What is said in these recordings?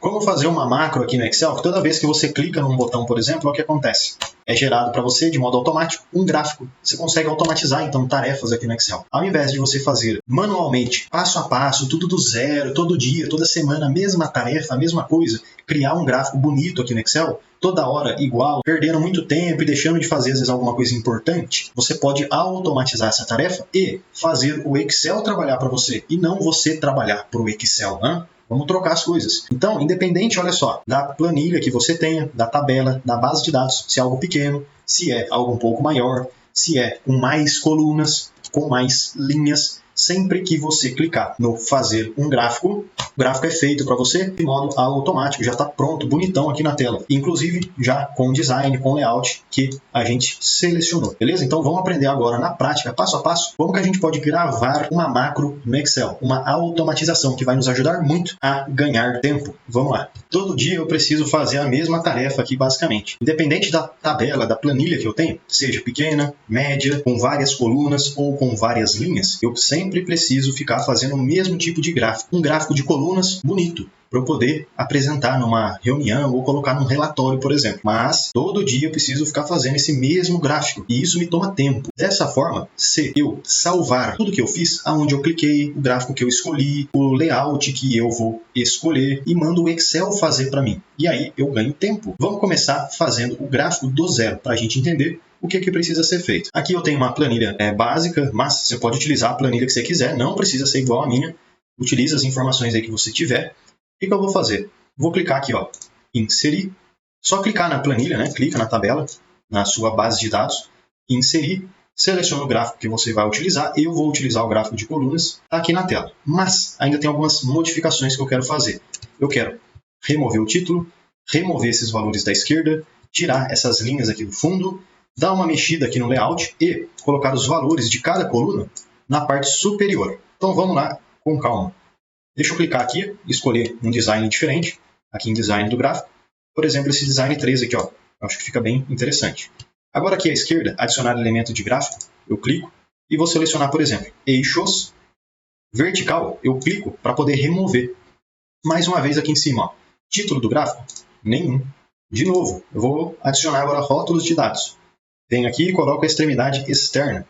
Como fazer uma macro aqui no Excel, que toda vez que você clica num botão, por exemplo, o que acontece? É gerado para você, de modo automático, um gráfico. Você consegue automatizar, então, tarefas aqui no Excel. Ao invés de você fazer manualmente, passo a passo, tudo do zero, todo dia, toda semana, a mesma tarefa, a mesma coisa, criar um gráfico bonito aqui no Excel, toda hora igual, perdendo muito tempo e deixando de fazer, às vezes, alguma coisa importante, você pode automatizar essa tarefa e fazer o Excel trabalhar para você, e não você trabalhar para o Excel, né? Vamos trocar as coisas. Então, independente, olha só, da planilha que você tenha, da tabela, da base de dados, se é algo pequeno, se é algo um pouco maior, se é com mais colunas, com mais linhas, sempre que você clicar no fazer um gráfico, o gráfico é feito para você de modo automático, já está pronto, bonitão aqui na tela. Inclusive já com design, com layout que a gente selecionou, beleza? Então vamos aprender agora na prática, passo a passo, como que a gente pode gravar uma macro no Excel, uma automatização que vai nos ajudar muito a ganhar tempo. Vamos lá. Todo dia eu preciso fazer a mesma tarefa aqui basicamente. Independente da tabela, da planilha que eu tenho, seja pequena, média, com várias colunas ou com várias linhas, eu sempre preciso ficar fazendo o mesmo tipo de gráfico. Um gráfico de colunas bonito, para eu poder apresentar numa reunião ou colocar num relatório, por exemplo. Mas todo dia eu preciso ficar fazendo esse mesmo gráfico e isso me toma tempo. Dessa forma, se eu salvar tudo que eu fiz, aonde eu cliquei, o gráfico que eu escolhi, o layout que eu vou escolher e mando o Excel fazer para mim. E aí eu ganho tempo. Vamos começar fazendo o gráfico do zero para a gente entender o que precisa ser feito. Aqui eu tenho uma planilha básica, mas você pode utilizar a planilha que você quiser, não precisa ser igual à minha. Utilize as informações aí que você tiver. O que eu vou fazer? Vou clicar aqui, ó, inserir. Só clicar na planilha, né? Clica na tabela, na sua base de dados, inserir, seleciona o gráfico que você vai utilizar. Eu vou utilizar o gráfico de colunas, tá aqui na tela. Mas ainda tem algumas modificações que eu quero fazer. Eu quero remover o título, remover esses valores da esquerda, tirar essas linhas aqui do fundo, dar uma mexida aqui no layout e colocar os valores de cada coluna na parte superior. Então vamos lá com calma. Deixa eu clicar aqui e escolher um design diferente, aqui em design do gráfico. Por exemplo, esse design 3 aqui, ó. Acho que fica bem interessante. Agora aqui à esquerda, adicionar elemento de gráfico, eu clico e vou selecionar, por exemplo, eixos, vertical, eu clico para poder remover. Mais uma vez aqui em cima, ó. Título do gráfico, nenhum. De novo, eu vou adicionar agora rótulos de dados. Venho aqui e coloco a extremidade externa.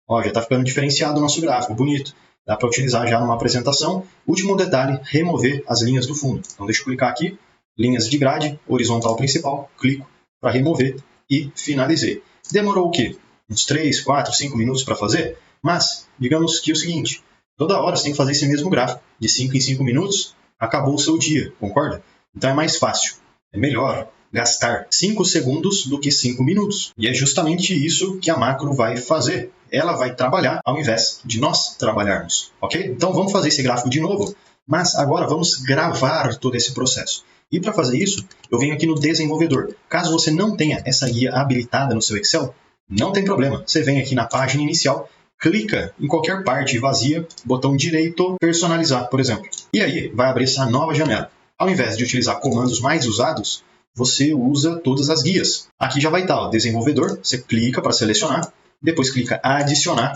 Ó, já está ficando diferenciado o nosso gráfico, bonito. Dá para utilizar já numa apresentação. Último detalhe, remover as linhas do fundo. Então deixa eu clicar aqui, linhas de grade, horizontal principal, clico para remover e finalizei. Demorou o quê? Uns 3, 4, 5 minutos para fazer? Mas, digamos que é o seguinte, toda hora você tem que fazer esse mesmo gráfico. De 5 em 5 minutos, acabou o seu dia, concorda? Então é mais fácil, é melhor gastar 5 segundos do que 5 minutos. E é justamente isso que a macro vai fazer. Ela vai trabalhar ao invés de nós trabalharmos, ok? Então vamos fazer esse gráfico de novo, mas agora vamos gravar todo esse processo. E para fazer isso, eu venho aqui no desenvolvedor. Caso você não tenha essa guia habilitada no seu Excel, não tem problema. Você vem aqui na página inicial, clica em qualquer parte vazia, botão direito, personalizar, por exemplo. E aí vai abrir essa nova janela. Ao invés de utilizar comandos mais usados, você usa todas as guias. Aqui já vai estar o desenvolvedor, você clica para selecionar, depois clica adicionar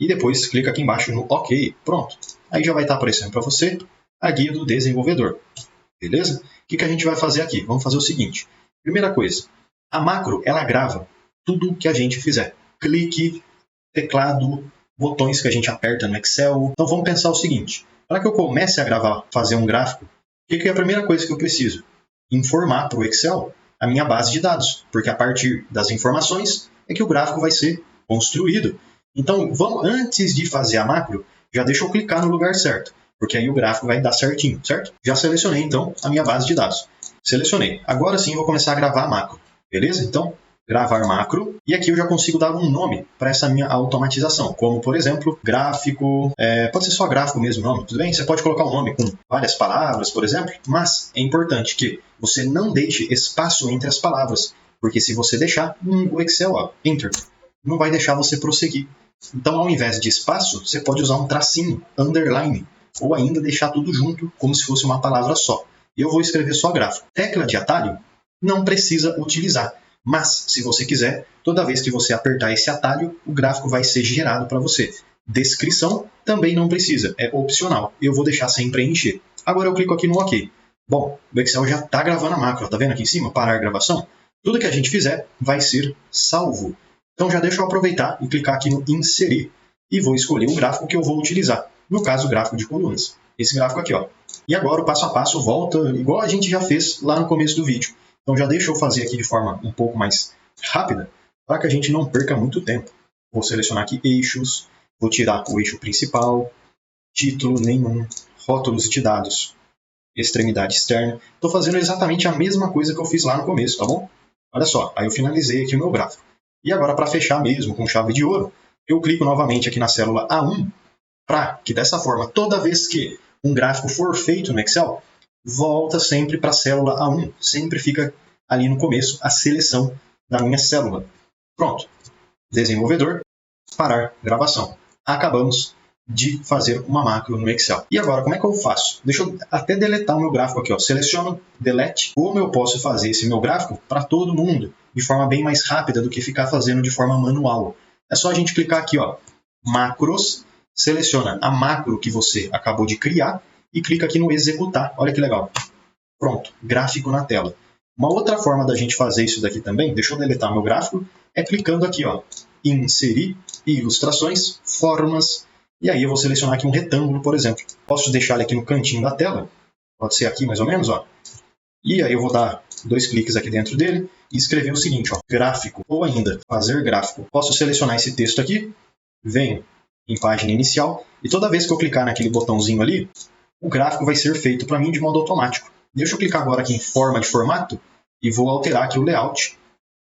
e depois clica aqui embaixo no OK. Pronto. Aí já vai estar aparecendo para você a guia do desenvolvedor. Beleza? O que a gente vai fazer aqui? Vamos fazer o seguinte. Primeira coisa, a macro ela grava tudo que a gente fizer. Clique, teclado, botões que a gente aperta no Excel. Então vamos pensar o seguinte. Para que eu comece a gravar, fazer um gráfico, o que é a primeira coisa que eu preciso? Informar para o Excel a minha base de dados, porque a partir das informações é que o gráfico vai ser construído. Então, antes de fazer a macro, já deixa eu clicar no lugar certo, porque aí o gráfico vai dar certinho, certo? Já selecionei, então, a minha base de dados. Selecionei. Agora sim, eu vou começar a gravar a macro, beleza? Então, gravar macro, e aqui eu já consigo dar um nome para essa minha automatização, como, por exemplo, gráfico, pode ser só gráfico mesmo o nome, tudo bem? Você pode colocar um nome com várias palavras, por exemplo, mas é importante que você não deixe espaço entre as palavras, porque se você deixar, o Excel, ó, Enter, não vai deixar você prosseguir. Então, ao invés de espaço, você pode usar um tracinho, underline, ou ainda deixar tudo junto, como se fosse uma palavra só. Eu vou escrever só gráfico. Tecla de atalho, não precisa utilizar. Mas, se você quiser, toda vez que você apertar esse atalho, o gráfico vai ser gerado para você. Descrição também não precisa, é opcional. Eu vou deixar sem preencher. Agora eu clico aqui no OK. Bom, o Excel já está gravando a macro, tá vendo aqui em cima? Parar a gravação. Tudo que a gente fizer vai ser salvo. Então já deixa eu aproveitar e clicar aqui no inserir e vou escolher o gráfico que eu vou utilizar. No caso, o gráfico de colunas. Esse gráfico aqui, ó. E agora o passo a passo volta igual a gente já fez lá no começo do vídeo. Então já deixa eu fazer aqui de forma um pouco mais rápida para que a gente não perca muito tempo. Vou selecionar aqui eixos, vou tirar o eixo principal, título nenhum, rótulos de dados, extremidade externa. Estou fazendo exatamente a mesma coisa que eu fiz lá no começo, tá bom? Olha só, aí eu finalizei aqui o meu gráfico. E agora, para fechar mesmo com chave de ouro, eu clico novamente aqui na célula A1, para que dessa forma, toda vez que um gráfico for feito no Excel, volta sempre para a célula A1. Sempre fica ali no começo a seleção da minha célula. Pronto. Desenvolvedor, parar gravação. Acabamos de fazer uma macro no Excel. E agora, como é que eu faço? Deixa eu até deletar o meu gráfico aqui. Ó. Seleciono, delete. Como eu posso fazer esse meu gráfico para todo mundo, de forma bem mais rápida do que ficar fazendo de forma manual? É só a gente clicar aqui, ó, macros, seleciona a macro que você acabou de criar e clica aqui no executar. Olha que legal. Pronto, gráfico na tela. Uma outra forma da gente fazer isso daqui também, deixa eu deletar meu gráfico, é clicando aqui, ó, inserir, ilustrações, formas, e aí eu vou selecionar aqui um retângulo, por exemplo. Posso deixar ele aqui no cantinho da tela, pode ser aqui mais ou menos, ó. E aí eu vou dar 2 cliques aqui dentro dele e escrever o seguinte, ó, gráfico, ou ainda fazer gráfico. Posso selecionar esse texto aqui, venho em página inicial, e toda vez que eu clicar naquele botãozinho ali, o gráfico vai ser feito para mim de modo automático. Deixa eu clicar agora aqui em forma de formato e vou alterar aqui o layout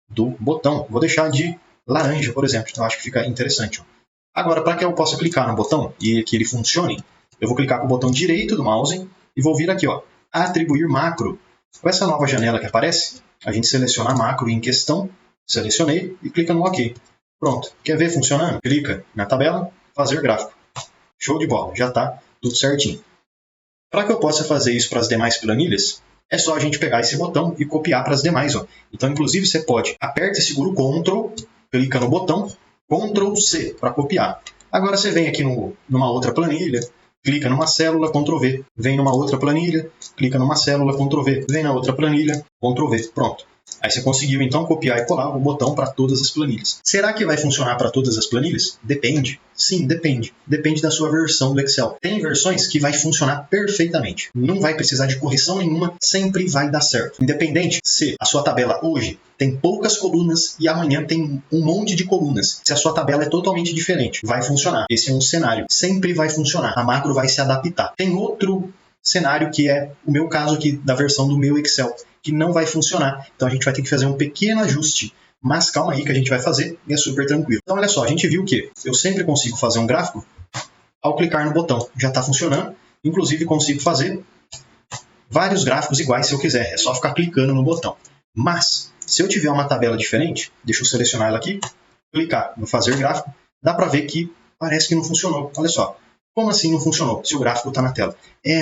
do botão. Vou deixar de laranja, por exemplo. Eu acho que fica interessante. Ó. Agora, para que eu possa clicar no botão e que ele funcione, eu vou clicar com o botão direito do mouse e vou vir aqui, ó, atribuir macro. Com essa nova janela que aparece, a gente seleciona a macro em questão, selecionei e clica no OK. Pronto. Quer ver funcionando? Clica na tabela, fazer gráfico. Show de bola, já está tudo certinho. Para que eu possa fazer isso para as demais planilhas, é só a gente pegar esse botão e copiar para as demais. Ó. Então, inclusive, você pode, aperta e segura o Ctrl, clica no botão, Ctrl C para copiar. Agora você vem aqui numa outra planilha, clica numa célula, Ctrl V. Vem numa outra planilha, clica numa célula, Ctrl V. Vem na outra planilha, Ctrl V. Pronto. Aí você conseguiu, então, copiar e colar o botão para todas as planilhas. Será que vai funcionar para todas as planilhas? Depende. Sim, depende. Depende da sua versão do Excel. Tem versões que vai funcionar perfeitamente. Não vai precisar de correção nenhuma, sempre vai dar certo. Independente se a sua tabela hoje tem poucas colunas e amanhã tem um monte de colunas. Se a sua tabela é totalmente diferente, vai funcionar. Esse é um cenário. Sempre vai funcionar. A macro vai se adaptar. Tem outro cenário que é o meu caso aqui da versão do meu Excel, que não vai funcionar. Então a gente vai ter que fazer um pequeno ajuste. Mas calma aí que a gente vai fazer e é super tranquilo. Então olha só, a gente viu que eu sempre consigo fazer um gráfico ao clicar no botão. Já está funcionando. Inclusive consigo fazer vários gráficos iguais se eu quiser. É só ficar clicando no botão. Mas se eu tiver uma tabela diferente, deixa eu selecionar ela aqui, clicar no fazer gráfico, dá para ver que parece que não funcionou. Olha só. Como assim não funcionou, se o gráfico está na tela?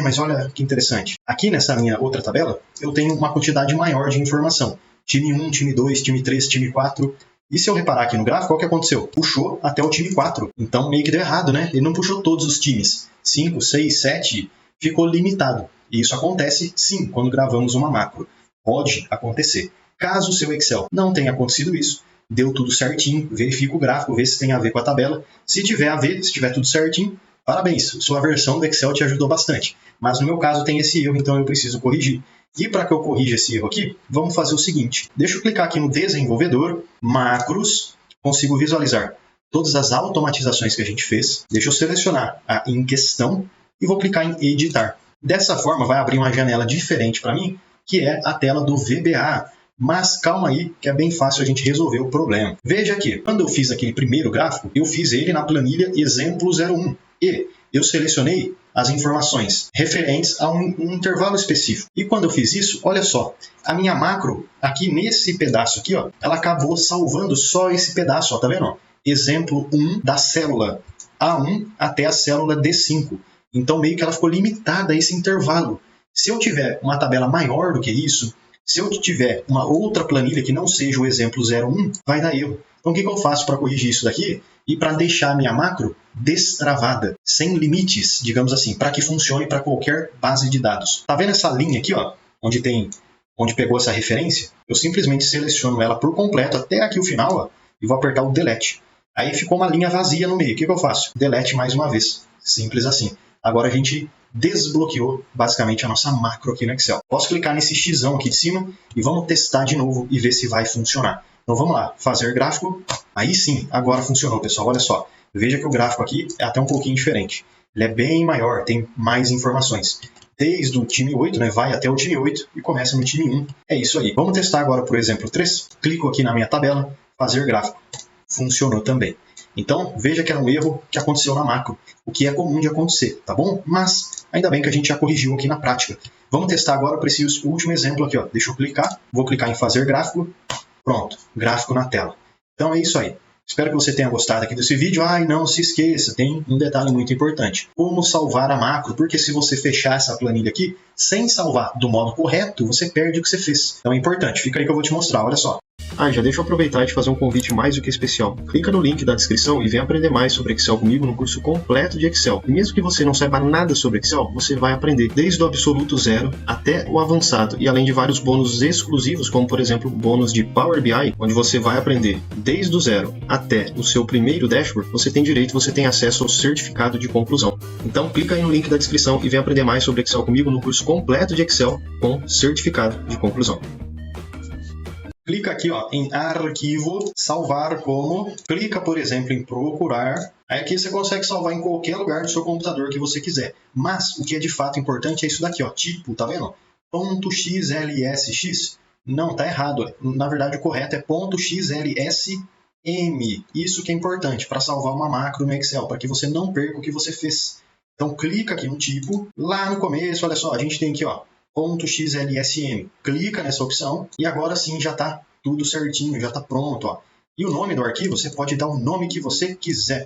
Mas olha que interessante. Aqui nessa minha outra tabela, eu tenho uma quantidade maior de informação. Time 1, time 2, time 3, time 4. E se eu reparar aqui no gráfico, o que aconteceu? Puxou até o time 4. Então meio que deu errado, né? Ele não puxou todos os times. 5, 6, 7, ficou limitado. E isso acontece, sim, quando gravamos uma macro. Pode acontecer. Caso o seu Excel não tenha acontecido isso, deu tudo certinho, verifica o gráfico, vê se tem a ver com a tabela. Se tiver a ver, se tiver tudo certinho, parabéns, sua versão do Excel te ajudou bastante. Mas no meu caso tem esse erro, então eu preciso corrigir. E para que eu corrija esse erro aqui, vamos fazer o seguinte. Deixa eu clicar aqui no desenvolvedor, macros, consigo visualizar todas as automatizações que a gente fez. Deixa eu selecionar a em questão e vou clicar em editar. Dessa forma vai abrir uma janela diferente para mim, que é a tela do VBA. Mas calma aí, que é bem fácil a gente resolver o problema. Veja aqui, quando eu fiz aquele primeiro gráfico, eu fiz ele na planilha exemplo 01. E eu selecionei as informações referentes a um intervalo específico. E quando eu fiz isso, olha só, a minha macro, aqui nesse pedaço aqui, ó, ela acabou salvando só esse pedaço, ó, tá vendo? Ó? Exemplo 1 da célula A1 até a célula D5. Então meio que ela ficou limitada a esse intervalo. Se eu tiver uma tabela maior do que isso, Se eu tiver uma outra planilha que não seja o exemplo 01, vai dar erro. Então o que eu faço para corrigir isso daqui? E para deixar a minha macro destravada, sem limites, digamos assim, para que funcione para qualquer base de dados. Tá vendo essa linha aqui, ó, onde pegou essa referência? Eu simplesmente seleciono ela por completo até aqui o final, ó, e vou apertar o delete. Aí ficou uma linha vazia no meio. O que eu faço? Delete mais uma vez. Simples assim. Agora a gente desbloqueou basicamente a nossa macro aqui no Excel. Posso clicar nesse X aqui de cima e vamos testar de novo e ver se vai funcionar. Então vamos lá, fazer gráfico. Aí sim, agora funcionou, pessoal. Olha só, veja que o gráfico aqui é até um pouquinho diferente. Ele é bem maior, tem mais informações. Desde o time 8, né, vai até o time 8 e começa no time 1. É isso aí. Vamos testar agora, por exemplo, 3. Clico aqui na minha tabela, fazer gráfico. Funcionou também. Então, veja que era um erro que aconteceu na macro, o que é comum de acontecer, tá bom? Mas, ainda bem que a gente já corrigiu aqui na prática. Vamos testar agora para esse último exemplo aqui, ó. Deixa eu clicar, vou clicar em fazer gráfico, pronto, gráfico na tela. Então é isso aí. Espero que você tenha gostado aqui desse vídeo. E não se esqueça, tem um detalhe muito importante. Como salvar a macro, porque se você fechar essa planilha aqui, sem salvar do modo correto, você perde o que você fez. Então é importante, fica aí que eu vou te mostrar, olha só. Já deixa eu aproveitar e te fazer um convite mais do que especial. Clica no link da descrição e vem aprender mais sobre Excel comigo no curso completo de Excel. E mesmo que você não saiba nada sobre Excel, você vai aprender desde o absoluto zero até o avançado. E além de vários bônus exclusivos, como por exemplo o bônus de Power BI, onde você vai aprender desde o zero até o seu primeiro dashboard, você tem direito, você tem acesso ao certificado de conclusão. Então clica aí no link da descrição e vem aprender mais sobre Excel comigo no curso completo de Excel com certificado de conclusão. Clica aqui, ó, em arquivo, salvar como, clica, por exemplo, em procurar. Aí aqui você consegue salvar em qualquer lugar do seu computador que você quiser. Mas o que é de fato importante é isso daqui, ó, tipo, tá vendo? .xlsx. Não, tá errado. Na verdade, o correto é .xlsm. Isso que é importante para salvar uma macro no Excel, para que você não perca o que você fez. Então clica aqui no tipo, lá no começo, olha só, a gente tem aqui, ó, .xlsm. Clica nessa opção e agora sim já está tudo certinho, já está pronto. Ó. E o nome do arquivo, você pode dar o nome que você quiser.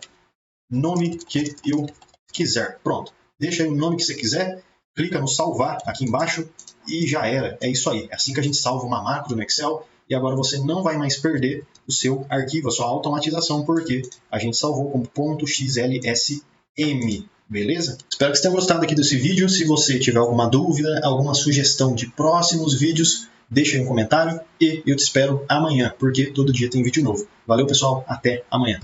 Nome que eu quiser. Pronto. Deixa aí o nome que você quiser, clica no salvar aqui embaixo e já era. É isso aí. É assim que a gente salva uma macro no Excel e agora você não vai mais perder o seu arquivo, a sua automatização, porque a gente salvou como .xlsm. Beleza? Espero que você tenha gostado aqui desse vídeo. Se você tiver alguma dúvida, alguma sugestão de próximos vídeos, deixa aí um comentário e eu te espero amanhã, porque todo dia tem vídeo novo. Valeu, pessoal. Até amanhã.